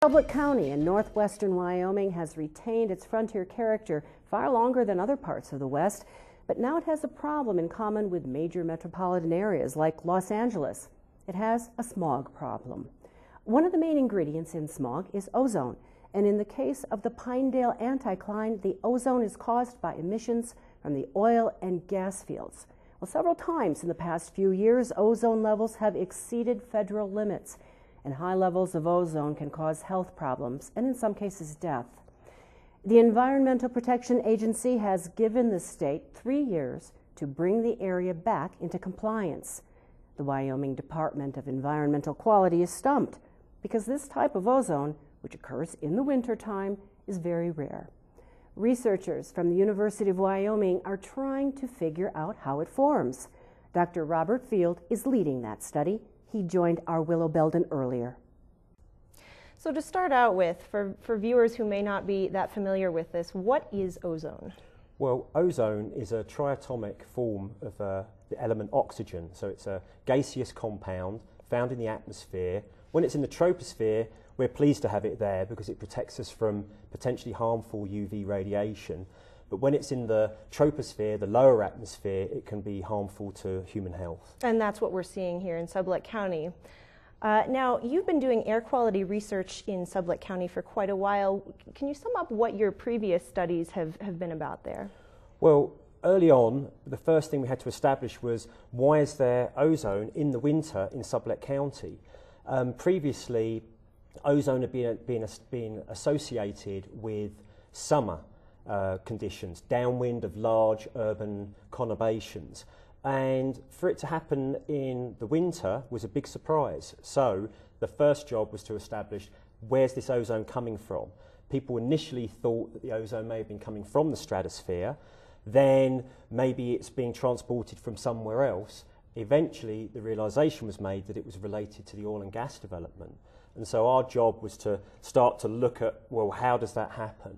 Sublette County in northwestern Wyoming has retained its frontier character far longer than other parts of the West, but now it has a problem in common with major metropolitan areas like Los Angeles. It has a smog problem. One of the main ingredients in smog is ozone, and in the case of the Pinedale Anticline, the ozone is caused by emissions from the oil and gas fields. Well, several times in the past few years, ozone levels have exceeded federal limits, and high levels of ozone can cause health problems and in some cases death. The Environmental Protection Agency has given the state 3 years to bring the area back into compliance. The Wyoming Department of Environmental Quality is stumped because this type of ozone, which occurs in the wintertime, is very rare. Researchers from the University of Wyoming are trying to figure out how it forms. Dr. Robert Field is leading that study. He joined our Willow Belden earlier. So to start out with, for viewers who may not be that familiar with this, what is ozone? Well, ozone is a triatomic form of the element oxygen. So it's a gaseous compound found in the atmosphere. When it's in the troposphere, we're pleased to have it there because it protects us from potentially harmful UV radiation. But when it's in the troposphere, the lower atmosphere, it can be harmful to human health. And that's what we're seeing here in Sublette County. Now, you've been doing air quality research in Sublette County for quite a while. Can you sum up what your previous studies have been about there? Well, early on, the first thing we had to establish was why is there ozone in the winter in Sublette County? Previously, ozone had been associated with summer conditions, downwind of large urban conurbations. And for it to happen in the winter was a big surprise. So the first job was to establish where's this ozone coming from. People initially thought that the ozone may have been coming from the stratosphere, then maybe it's being transported from somewhere else. Eventually the realization was made that it was related to the oil and gas development. And so our job was to start to look at, well, how does that happen?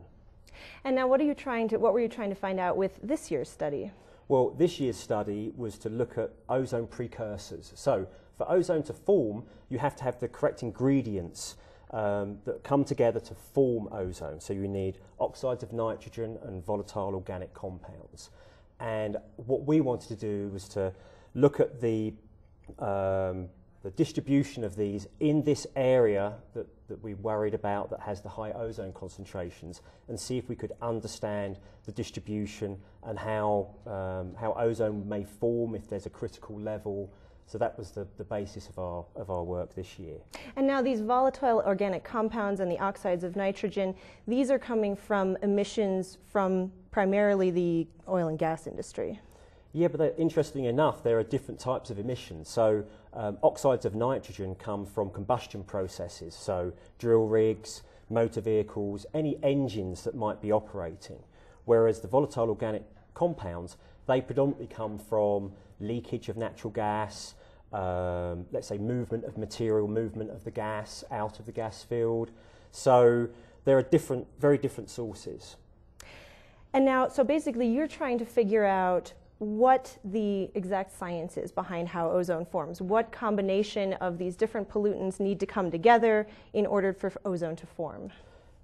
And now what were you trying to find out with this year's study? Well, this year's study was to look at ozone precursors. So for ozone to form, you have to have the correct ingredients that come together to form ozone. So you need oxides of nitrogen and volatile organic compounds. And what we wanted to do was to look at the distribution of these in this area that we worried about that has the high ozone concentrations, and see if we could understand the distribution and how ozone may form if there's a critical level. So that was the basis of our work this year. And now these volatile organic compounds and the oxides of nitrogen, these are coming from emissions from primarily the oil and gas industry. Yeah, but interestingly enough, there are different types of emissions. So oxides of nitrogen come from combustion processes, so drill rigs, motor vehicles, any engines that might be operating. Whereas the volatile organic compounds, they predominantly come from leakage of natural gas, let's say movement of material, movement of the gas out of the gas field. So there are very different sources. And now, so basically you're trying to figure out what the exact science is behind how ozone forms. What combination of these different pollutants need to come together in order for ozone to form?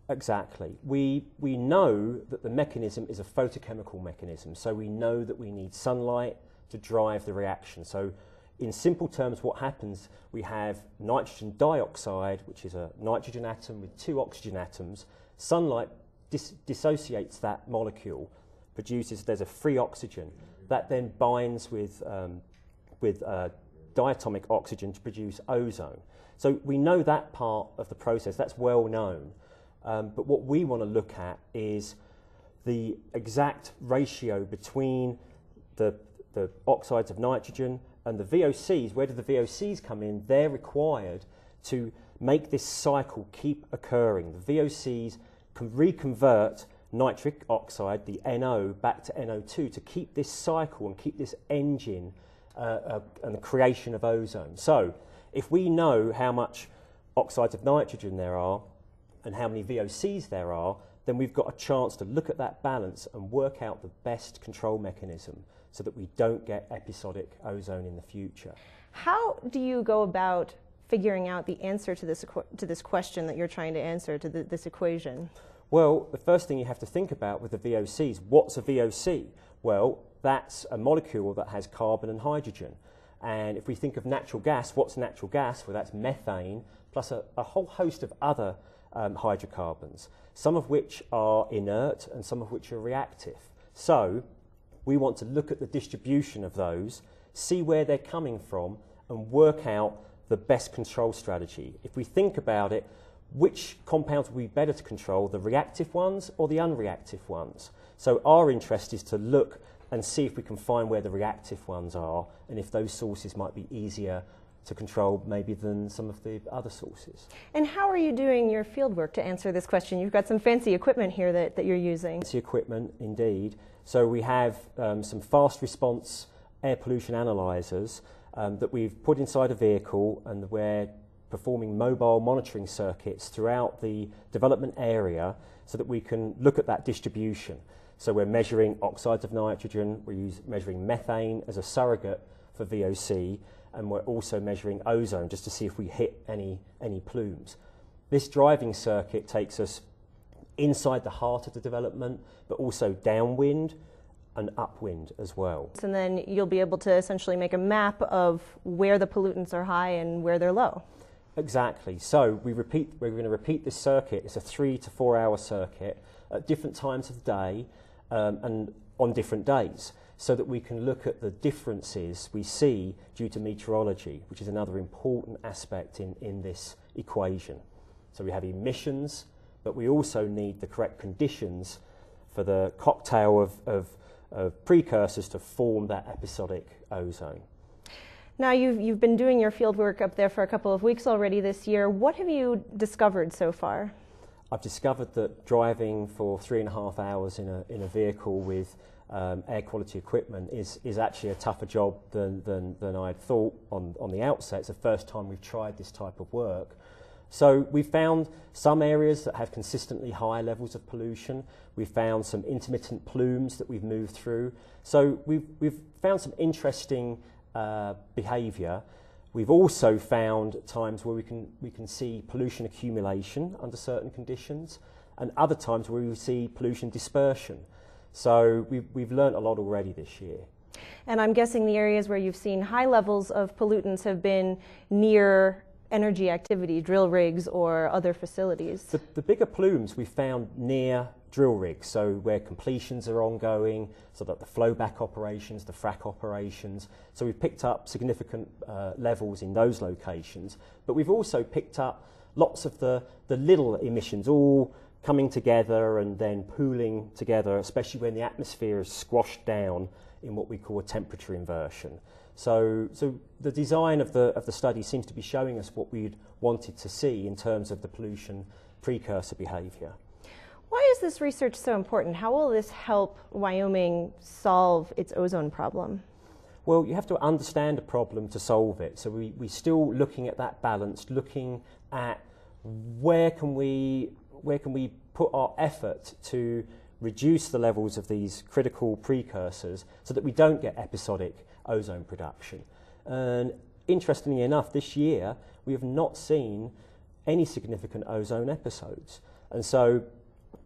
Exactly. We know that the mechanism is a photochemical mechanism, so we know that we need sunlight to drive the reaction. So in simple terms, what happens, we have nitrogen dioxide, which is a nitrogen atom with 2 oxygen atoms. Sunlight dissociates that molecule, there's a free oxygen that then binds with diatomic oxygen to produce ozone. So we know that part of the process, that's well known. But what we want to look at is the exact ratio between the oxides of nitrogen and the VOCs. Where do the VOCs come in? They're required to make this cycle keep occurring. The VOCs can reconvert nitric oxide, the NO, back to NO2 to keep this cycle and keep this engine and the creation of ozone. So if we know how much oxides of nitrogen there are and how many VOCs there are, then we've got a chance to look at that balance and work out the best control mechanism so that we don't get episodic ozone in the future. How do you go about figuring out the answer to this question that you're trying to answer, to this equation? Well, the first thing you have to think about with the VOCs, what's a VOC? Well, that's a molecule that has carbon and hydrogen. And if we think of natural gas, what's natural gas? Well, that's methane plus a whole host of other hydrocarbons, some of which are inert and some of which are reactive. So we want to look at the distribution of those, see where they're coming from, and work out the best control strategy. If we think about it, which compounds would be better to control, the reactive ones or the unreactive ones? So our interest is to look and see if we can find where the reactive ones are and if those sources might be easier to control maybe than some of the other sources. And how are you doing your field work to answer this question? You've got some fancy equipment here that you're using. Fancy equipment, indeed. So we have some fast response air pollution analyzers that we've put inside a vehicle, and we're performing mobile monitoring circuits throughout the development area so that we can look at that distribution. So we're measuring oxides of nitrogen, we're measuring methane as a surrogate for VOC, and we're also measuring ozone just to see if we hit any plumes. This driving circuit takes us inside the heart of the development, but also downwind and upwind as well. And then you'll be able to essentially make a map of where the pollutants are high and where they're low. Exactly. So we're going to repeat this circuit. It's a 3 to 4 hour circuit at different times of the day and on different days, so that we can look at the differences we see due to meteorology, which is another important aspect in this equation. So we have emissions, but we also need the correct conditions for the cocktail of precursors to form that episodic ozone. Now you've been doing your field work up there for a couple of weeks already this year. What have you discovered so far? I've discovered that driving for 3.5 hours in a vehicle with air quality equipment is actually a tougher job than I'd thought on the outset. It's the first time we've tried this type of work. So we've found some areas that have consistently high levels of pollution. We've found some intermittent plumes that we've moved through. So we've found some interesting behaviour. We've also found times where we can see pollution accumulation under certain conditions, and other times where we see pollution dispersion. So we've learnt a lot already this year. And I'm guessing the areas where you've seen high levels of pollutants have been near energy activity, drill rigs or other facilities. The bigger plumes we found near drill rigs, so where completions are ongoing, so that the flowback operations, the frac operations. So we've picked up significant levels in those locations, but we've also picked up lots of the little emissions all coming together and then pooling together, especially when the atmosphere is squashed down in what we call a temperature inversion. So the design of the study seems to be showing us what we'd wanted to see in terms of the pollution precursor behaviour. Why is this research so important? How will this help Wyoming solve its ozone problem? Well, you have to understand a problem to solve it. So we're still looking at that balance, looking at where can we put our effort to reduce the levels of these critical precursors so that we don't get episodic ozone production. And interestingly enough, this year we have not seen any significant ozone episodes. And so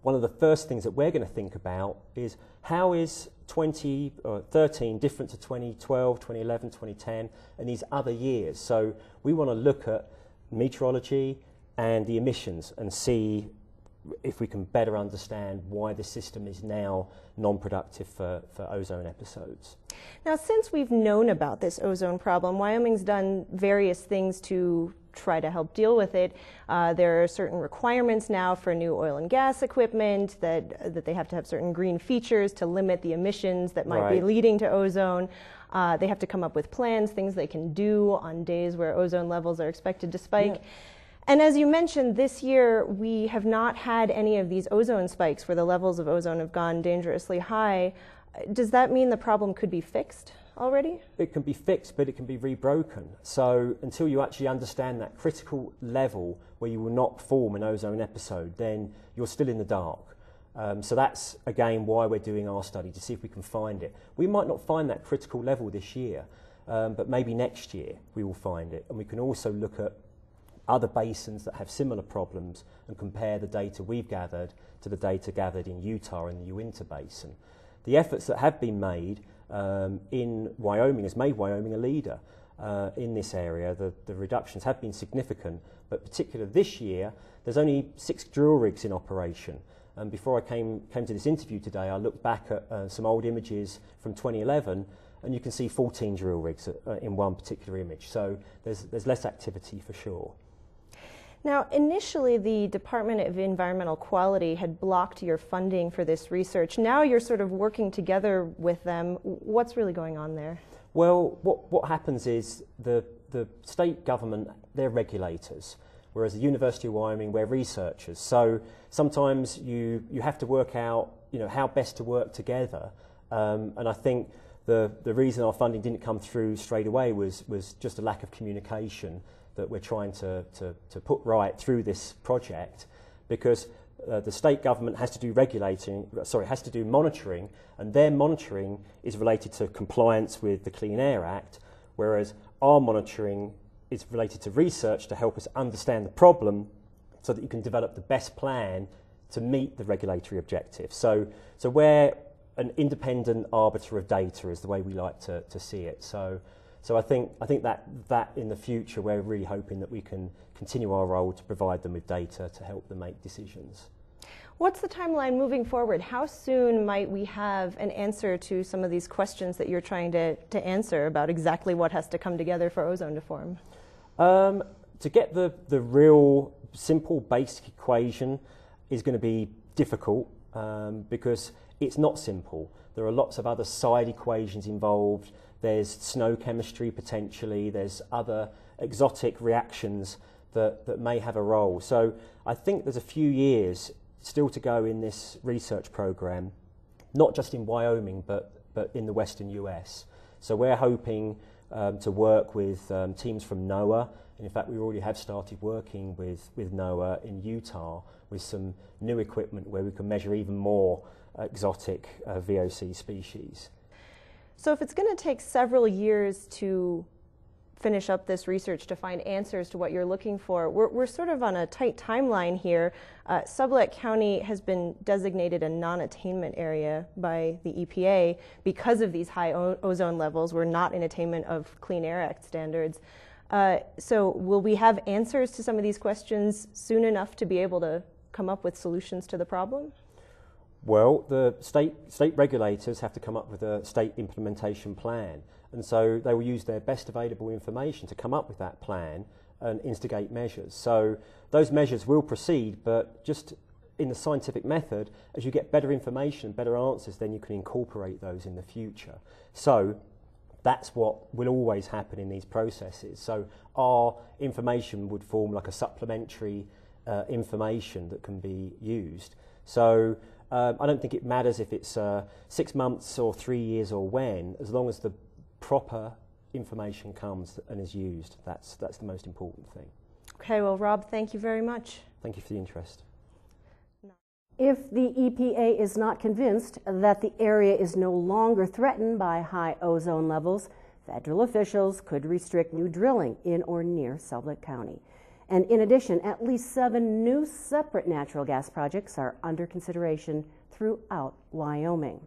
one of the first things that we're going to think about is how is 2013 different to 2012, 2011, 2010 and these other years. So we want to look at meteorology and the emissions and see if we can better understand why the system is now non-productive for ozone episodes. Now, since we've known about this ozone problem, Wyoming's done various things to try to help deal with it. There are certain requirements now for new oil and gas equipment that they have to have certain green features to limit the emissions that might be leading to ozone. They have to come up with plans, things they can do on days where ozone levels are expected to spike. Yeah. And as you mentioned, this year we have not had any of these ozone spikes where the levels of ozone have gone dangerously high. Does that mean the problem could be fixed already? It can be fixed, but it can be rebroken. So until you actually understand that critical level where you will not form an ozone episode, then you're still in the dark. So that's, again, why we're doing our study, to see if we can find it. We might not find that critical level this year, but maybe next year we will find it. And we can also look at other basins that have similar problems and compare the data we've gathered to the data gathered in Utah in the Uinta Basin. The efforts that have been made in Wyoming has made Wyoming a leader in this area. The reductions have been significant, but particularly this year, there's only 6 drill rigs in operation. And before I came to this interview today, I looked back at some old images from 2011, and you can see 14 drill rigs in one particular image. So there's less activity for sure. Now, initially, the Department of Environmental Quality had blocked your funding for this research. Now you're sort of working together with them. What's really going on there? Well, what happens is the state government, they're regulators, whereas the University of Wyoming, we're researchers. So sometimes you have to work out, how best to work together. And I think the reason our funding didn't come through straight away was just a lack of communication that we're trying to put right through this project, because the state government has to do monitoring, and their monitoring is related to compliance with the Clean Air Act, whereas our monitoring is related to research to help us understand the problem so that you can develop the best plan to meet the regulatory objectives. So we're an independent arbiter of data is the way we like to see it. So I think that in the future we're really hoping that we can continue our role to provide them with data to help them make decisions. What's the timeline moving forward? How soon might we have an answer to some of these questions that you're trying to answer about exactly what has to come together for ozone to form? To get the real simple basic equation is going to be difficult because it's not simple. There are lots of other side equations involved. There's snow chemistry potentially, there's other exotic reactions that may have a role. So I think there's a few years still to go in this research program, not just in Wyoming, but in the western US. So we're hoping to work with teams from NOAA, and in fact we already have started working with NOAA in Utah with some new equipment where we can measure even more exotic VOC species. So if it's going to take several years to finish up this research to find answers to what you're looking for, we're sort of on a tight timeline here. Sublette County has been designated a non-attainment area by the EPA because of these high ozone levels. We're not in attainment of Clean Air Act standards. So will we have answers to some of these questions soon enough to be able to come up with solutions to the problem? Well, the state regulators have to come up with a state implementation plan, and so they will use their best available information to come up with that plan and instigate measures. So those measures will proceed, but just in the scientific method, as you get better information, better answers, then you can incorporate those in the future. So that's what will always happen in these processes. So our information would form like a supplementary information that can be used. So I don't think it matters if it's 6 months or 3 years or when, as long as the proper information comes and is used. That's the most important thing. Okay, well, Rob, thank you very much. Thank you for the interest. If the EPA is not convinced that the area is no longer threatened by high ozone levels, federal officials could restrict new drilling in or near Sublette County. And in addition, at least 7 new separate natural gas projects are under consideration throughout Wyoming.